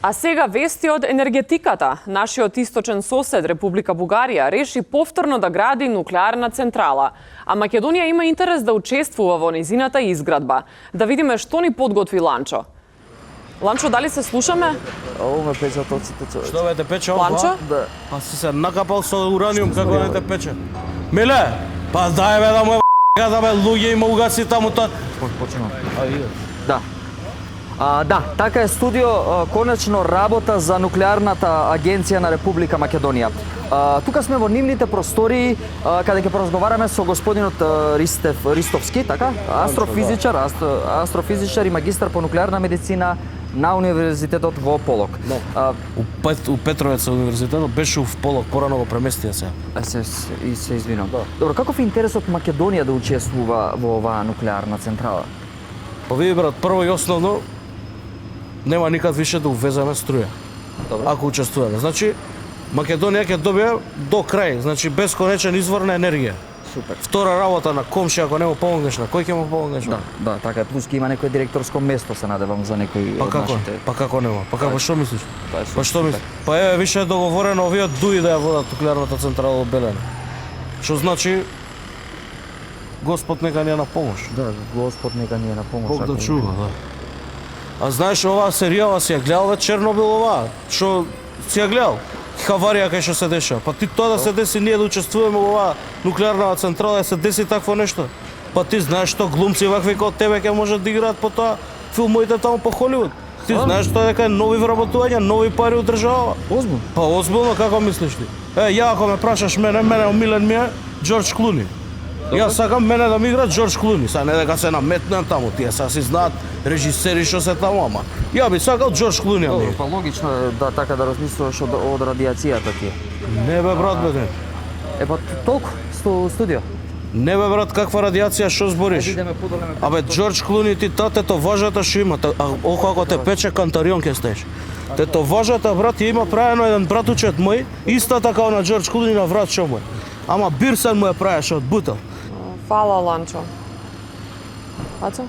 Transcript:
А сега вести од енергетиката. Нашиот источен сосед, Република Бугарија, реши повторно да гради нуклеарна централа. А Македонија има интерес да учествува во низината изградба. Да видиме што ни подготви Ланчо. Ланчо, дали се слушаме? Ово ме пече тоците човек. Што ве те пече ова? Ланчо? Да. Па си се накапал со ураниум како не те пече. Миле, па дај бе да му да бе луѓе има угаси таму та. Почнувам. А иде. Да. Да, така е студио конечно работа за нуклеарната агенција на Република Македонија. Тука сме во нивните простории каде ќе поразговараме со господинот Ристовски, така? Астрофизичар и магистар по нуклеарна медицина на универзитетот во Полок. У Петровец универзитетот беше в Полок, порано го преместија се. Се извинувам. Добро, каков е интересот Македонија да учествува во оваа нуклеарна централа? Па види брат, прво и основно нема никад више да увеземе струја. Добро. Ако учествуваме. Значи Македонија ќе добие до крај, значи бесконечен извор на енергија. Супер. Втора работа на комши, ако не му помогнеш, на кој ќе му помогнеш? Да, така е. Плюс ќе има некој директорско место, се надевам за некој Па од како? нашите. Па како нема? Па како што мислиш? Тоа е Па што мислиш? Па еве више е договорено овие дуи да ја водат нуклеарната централа во Белене. Што значи Господ нека ни е на помош. Да, Господ нека ни е на помош. Бог да ако- чува, да. А знаеш оваа серијала си ја гледал ве Чернобил оваа? Што си ја гледал? Хаварија кај што се деша. Па ти тоа да се деси ние да учествуваме во оваа нуклеарна централа, да се деси такво нешто. Па ти знаеш што глумци вакви како тебе ќе можат да играат по тоа филмовите таму по Холивуд. Ти знаеш тоа дека е нови вработувања, нови пари од држава. Озбилно? Па озбилно како мислиш ти? Ја ако ме прашаш мене омилен ми е Џорџ Клуни. Јас сакам мене да ми игра Џорџ Клуни, са не дека се наметнем таму, тие са си знаат режисери што се таму, ама ја би сакал Џорџ Клуни. Добро, па логично е да така да размислуваш од радиацијата ти. Не бе брат бе. Па толку студио. Не бе брат, каква радиација што збориш? Идеме подолеме. Абе Џорџ Клуни ти татето важата што има, а око ако те пече кантарион ќе стеш. Тето важата брат ја има правено еден братучет мој, иста така на Џорџ Клуни на врат што мој. Ама Бирсен му ја правеше од бутел. Фала, Ланчо. Ацо?